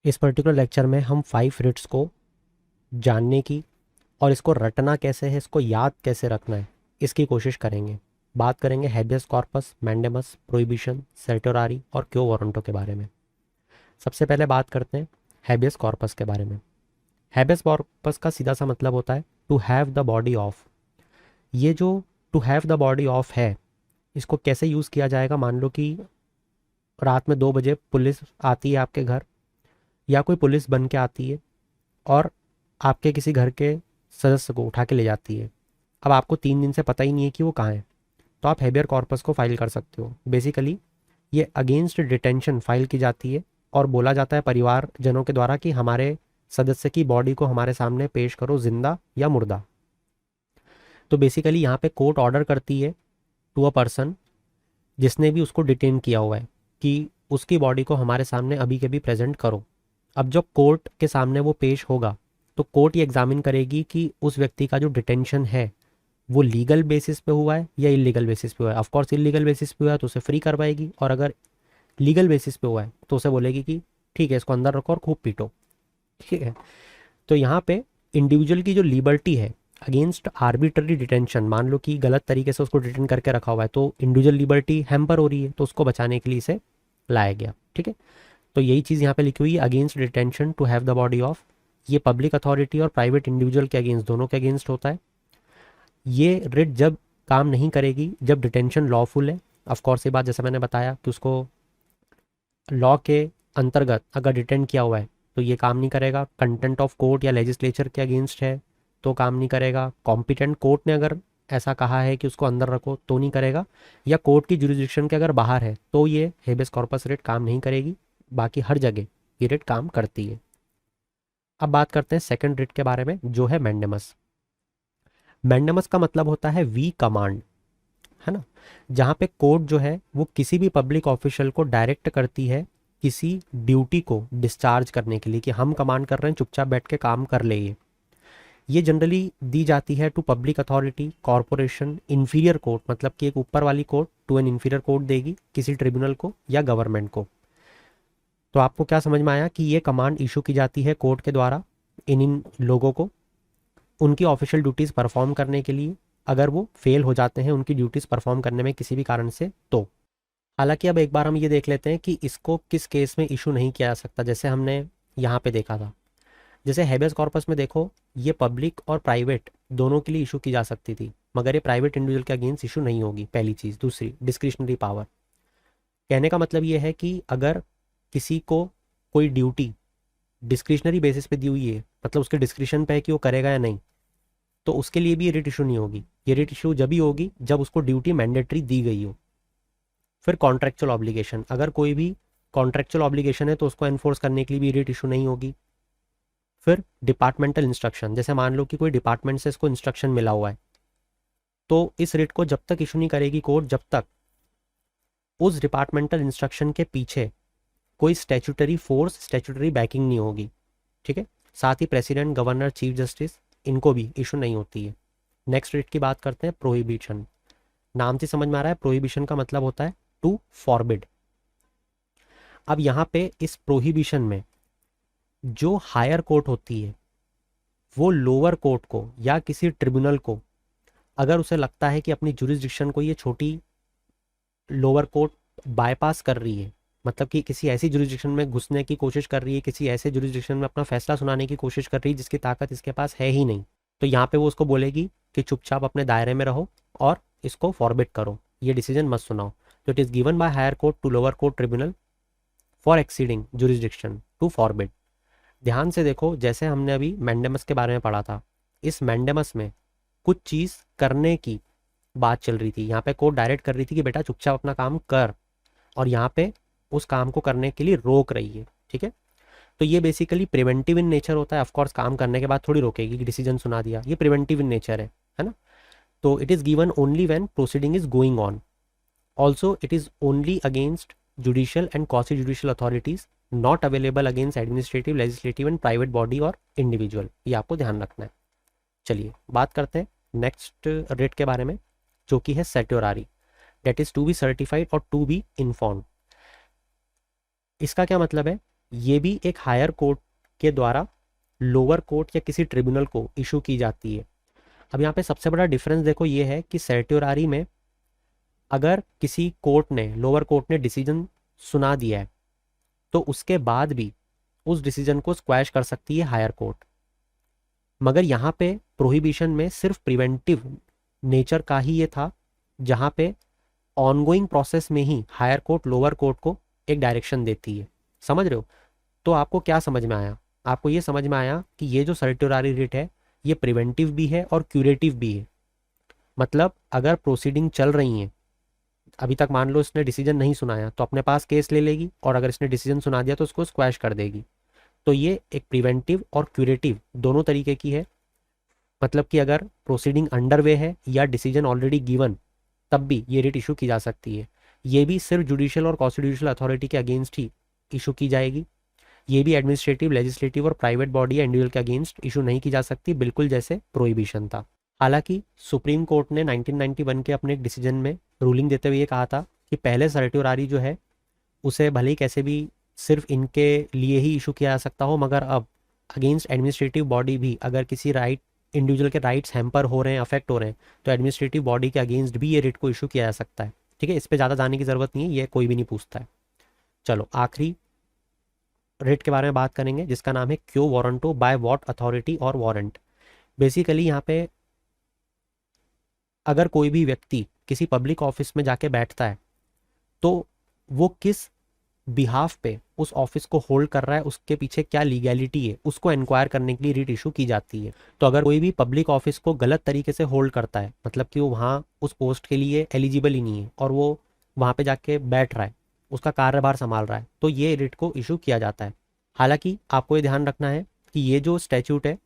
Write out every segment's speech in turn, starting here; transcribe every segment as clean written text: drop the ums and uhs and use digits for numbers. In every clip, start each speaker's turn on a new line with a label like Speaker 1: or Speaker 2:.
Speaker 1: इस particular lecture में हम 5 रिट्स को जानने की और इसको रटना कैसे है, इसको याद कैसे रखना है, इसकी कोशिश करेंगे। बात करेंगे हैबियस कॉर्पस, मैंडेमस, प्रोहिबिशन, सर्टोरारी और क्यो वारंटो के बारे में। सबसे पहले बात करते हैं हैबियस कॉर्पस के बारे में। हैबियस कॉर्पस का सीधा सा मतलब होता है to have the body of. ये जो to have the body of है, इसको कैसे यूज़ किया जाएगा। मान लो कि रात में 2 बजे पुलिस आती है आपके घर, या कोई पुलिस बन के आती है और आपके किसी घर के सदस्य को उठा के ले जाती है। अब आपको 3 दिन से पता ही नहीं है कि वो कहाँ है, तो आप हैबियर कॉर्पस को फाइल कर सकते हो। बेसिकली ये अगेंस्ट डिटेंशन फाइल की जाती है और बोला जाता है परिवारजनों के द्वारा कि हमारे सदस्य की बॉडी को हमारे सामने पेश करो, जिंदा या मुर्दा। तो बेसिकली यहाँ पे कोर्ट ऑर्डर करती है टू अ पर्सन जिसने भी उसको डिटेन किया हुआ है कि उसकी बॉडी को हमारे सामने अभी के भी प्रेजेंट करो। अब जब कोर्ट के सामने वो पेश होगा तो कोर्ट ये एग्जामिन करेगी कि उस व्यक्ति का जो डिटेंशन है वो लीगल बेसिस पे हुआ है या इलीगल बेसिस पे हुआ है। ऑफकोर्स इलीगल बेसिस पे हुआ है तो उसे फ्री करवाएगी, और अगर लीगल बेसिस पे हुआ है तो उसे बोलेगी कि ठीक है, इसको अंदर रखो और खूब पीटो। ठीक है। तो यहाँ पे इंडिविजुअल की जो लिबर्टी है अगेंस्ट आर्बिट्ररी डिटेंशन, मान लो कि गलत तरीके से उसको डिटेन करके रखा हुआ है तो इंडिविजुअल लिबर्टी हैम्पर हो रही है, तो उसको बचाने के लिए इसे लाया गया। ठीक है। तो यही चीज़ यहाँ पे लिखी हुई है, against detention to have the body of. ये पब्लिक अथॉरिटी और प्राइवेट इंडिविजुअल के अगेंस्ट, दोनों के अगेंस्ट होता है। ये रिट जब काम नहीं करेगी जब डिटेंशन लॉफुल है। ऑफकोर्स ये बात जैसे मैंने बताया कि उसको लॉ के अंतर्गत अगर डिटेंड किया हुआ है तो ये काम नहीं करेगा। कंटेंट ऑफ कोर्ट या लेजिस्लेचर के अगेंस्ट है तो काम नहीं करेगा। कॉम्पिटेंट कोर्ट ने अगर ऐसा कहा है कि उसको अंदर रखो तो नहीं करेगा, या कोर्ट की जुरिडिक्शन के अगर बाहर है तो ये हेबियस कॉर्पस रिट काम नहीं करेगी। बाकी हर जगह ये रिट काम करती है। अब बात करते हैं सेकंड रिट के बारे में, जो है मैंडेमस। मैंडेमस का मतलब होता है वी कमांड, है ना। जहाँ पे कोर्ट जो है वो किसी भी पब्लिक ऑफिशियल को डायरेक्ट करती है किसी ड्यूटी को डिस्चार्ज करने के लिए कि हम कमांड कर रहे हैं, चुपचाप बैठ के काम कर ले। ये जनरली दी जाती है to public authority, corporation, inferior court, मतलब कि एक ऊपर वाली court to an inferior court देगी किसी ट्रिब्यूनल को या गवर्नमेंट को। तो आपको क्या समझ में आया कि ये कमांड इशू की जाती है कोर्ट के द्वारा इन लोगों को उनकी ऑफिशियल ड्यूटीज़ परफॉर्म करने के लिए, अगर वो फेल हो जाते हैं उनकी ड्यूटीज़ परफॉर्म करने में किसी भी कारण से तो। हालांकि अब एक बार हम ये देख लेते हैं कि इसको किस केस में इशू नहीं किया जा सकता। जैसे हमने यहाँ पे देखा था, जैसे हेबियस कॉर्पस में देखो, ये पब्लिक और प्राइवेट दोनों के लिए इशू की जा सकती थी, मगर ये प्राइवेट इंडिविजुअल के अगेंस्ट इशू नहीं होगी, पहली चीज़। दूसरी, डिस्क्रिशनरी पावर। कहने का मतलब ये है कि अगर किसी को कोई ड्यूटी डिस्क्रिशनरी बेसिस पे दी हुई है, मतलब उसके डिस्क्रिशन पे है कि वो करेगा या नहीं, तो उसके लिए भी ये रिट इशू नहीं होगी। ये रिट इशू जब ही होगी जब उसको ड्यूटी मैंडेटरी दी गई हो। फिर कॉन्ट्रेक्चुअल ऑब्लिगेशन, अगर कोई भी कॉन्ट्रेक्चुअल ऑब्लिगेशन है तो उसको एनफोर्स करने के लिए भी रिट इशू नहीं होगी। फिर डिपार्टमेंटल इंस्ट्रक्शन, जैसे मान लो कि कोई डिपार्टमेंट से इसको इंस्ट्रक्शन मिला हुआ है, तो इस रिट को जब तक इशू नहीं करेगी कोर्ट जब तक उस डिपार्टमेंटल इंस्ट्रक्शन के पीछे कोई स्टैट्यूटरी फोर्स, स्टैट्यूटरी बैकिंग नहीं होगी। ठीक है। साथ ही प्रेसिडेंट, गवर्नर, चीफ जस्टिस, इनको भी इशू नहीं होती है। नेक्स्ट रिट की बात करते हैं, प्रोहिबिशन। नाम से समझ में आ रहा है, प्रोहिबिशन का मतलब होता है टू फॉरबिड। अब यहाँ पे इस प्रोहिबिशन में जो हायर कोर्ट होती है वो लोअर कोर्ट को या किसी ट्रिब्यूनल को, अगर उसे लगता है कि अपनी जुरिस्डिक्शन को ये छोटी लोअर कोर्ट बाईपास कर रही है, मतलब कि किसी ऐसी जुरिस्डिक्शन में घुसने की कोशिश कर रही है, किसी ऐसे जुरिस्डिक्शन में अपना फैसला सुनाने की कोशिश कर रही है जिसकी ताकत इसके पास है ही नहीं, तो यहाँ पे वो उसको बोलेगी कि चुपचाप अपने दायरे में रहो और इसको फॉरबिड करो, ये डिसीजन मत सुनाओ। तो it is given by higher court to lower court tribunal for exceeding jurisdiction to forbid. ध्यान से देखो, जैसे हमने अभी मैंडेमस के बारे में पढ़ा था, इस मैंडेमस में कुछ चीज़ करने की बात चल रही थी। यहाँ पे कोर्ट डायरेक्ट कर रही थी कि बेटा चुपचाप अपना काम कर, और यहाँ पे उस काम को करने के लिए रोक रही है। ठीक है। तो ये बेसिकली प्रिवेंटिव इन नेचर होता है। ऑफकोर्स काम करने के बाद थोड़ी रोकेगी कि डिसीजन सुना दिया, ये प्रिवेंटिव इन नेचर है ना। तो it is given only when proceeding is going on. Also it is only against judicial and quasi judicial authorities, not available against administrative, legislative and private body और individual. ये आपको ध्यान रखना है। चलिए बात करते हैं नेक्स्ट रेट के बारे में, जो कि है सेट्योरारी, date is to be certified और टू बी इन्फॉर्म। इसका क्या मतलब है ये भी एक हायर कोर्ट के द्वारा लोअर कोर्ट या किसी ट्रिब्यूनल को इशू की जाती है। अब यहाँ पे सबसे बड़ा डिफरेंस देखो ये है कि सर्ट्योरारी में अगर किसी कोर्ट ने, लोअर कोर्ट ने डिसीजन सुना दिया है तो उसके बाद भी उस डिसीजन को स्क्वैश कर सकती है हायर कोर्ट। मगर यहाँ पे प्रोहिबिशन में सिर्फ प्रिवेंटिव नेचर का ही ये था, जहाँ पे ऑनगोइंग प्रोसेस में ही हायर कोर्ट लोअर कोर्ट को एक डायरेक्शन देती है। समझ रहे हो? तो आपको क्या समझ में आया? आपको ये समझ में आया कि ये जो सर्ट्योरारी रिट है ये प्रिवेंटिव भी है और क्यूरेटिव भी है। मतलब अगर प्रोसीडिंग चल रही हैं, अभी तक मान लो इसने डिसीजन नहीं सुनाया तो अपने पास केस ले लेगी, और अगर इसने डिसीजन सुना दिया तो उसको स्क्वैश कर देगी। तो ये एक प्रिवेंटिव और क्यूरेटिव दोनों तरीके की है। मतलब कि अगर प्रोसीडिंग अंडर वे है या डिसीजन ऑलरेडी गिवन, तब भी ये रिट इशू की जा सकती है। ये भी सिर्फ जुडिशियल और कॉन्स्टिट्यूशनल अथॉरिटी के अगेंस्ट ही इशू की जाएगी। ये भी एडमिनिस्ट्रेटिव, लेजिस्लेटिव और प्राइवेट बॉडी या इंडिविजुअल के अगेंस्ट इशू नहीं की जा सकती, बिल्कुल जैसे प्रोहिबिशन था। हालांकि सुप्रीम कोर्ट ने 1991 के अपने एक डिसीजन में रूलिंग देते हुए ये कहा था कि पहले सर्ट्योरारी जो है उसे भले ही कैसे भी सिर्फ इनके लिए ही इशू किया जा सकता हो, मगर अब अगेंस्ट एडमिनिस्ट्रेटिव बॉडी भी अगर किसी राइट, इंडिविजुअल के राइट्स हैम्पर हो रहे हैं, अफेक्ट हो रहे हैं, तो एडमिनिस्ट्रेटिव बॉडी के अगेंस्ट भी ये रिट को इशू किया जा सकता है। ठीक है, इस पर ज़्यादा जाने की ज़रूरत नहीं है, ये कोई भी नहीं पूछता है। चलो आखिरी रिट के बारे में बात करेंगे जिसका नाम है क्यो वारंटो, बाय व्हाट अथॉरिटी और वारंट। बेसिकली यहाँ पे अगर कोई भी व्यक्ति किसी पब्लिक ऑफिस में जाके बैठता है तो वो किस बिहाफ पे उस ऑफिस को होल्ड कर रहा है, उसके पीछे क्या लीगैलिटी है, उसको इंक्वायर करने के लिए रिट इशू की जाती है। तो अगर कोई भी पब्लिक ऑफिस को गलत तरीके से होल्ड करता है, मतलब कि वो वहाँ उस पोस्ट के लिए एलिजिबल ही नहीं है और वो वहाँ पे जाके बैठ रहा है, उसका कार्यभार संभाल रहा है, तो ये रिट को इशू किया जाता है। हालांकि आपको ये ध्यान रखना है कि ये जो स्टैच्यूट है,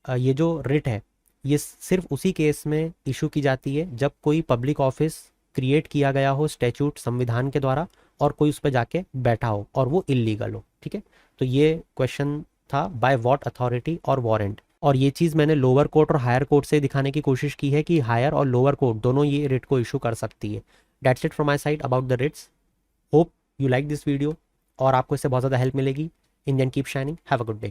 Speaker 1: ये जो रिट है, ये सिर्फ उसी केस में इशू की जाती है जब कोई पब्लिक ऑफिस क्रिएट किया गया हो स्टैच्यूट संविधान के द्वारा और कोई उस पर जाके बैठा हो और वो इलीगल हो। ठीक है, तो ये क्वेश्चन था बाय व्हाट अथॉरिटी और वारंट। और ये चीज़ मैंने लोअर कोर्ट और हायर कोर्ट से दिखाने की कोशिश की है कि हायर और लोअर कोर्ट दोनों ये रिट को इशू कर सकती है। That's it from my side about the writs. Hope you like this video और आपको इससे बहुत ज़्यादा हेल्प मिलेगी। Indian keep shining, have a good day.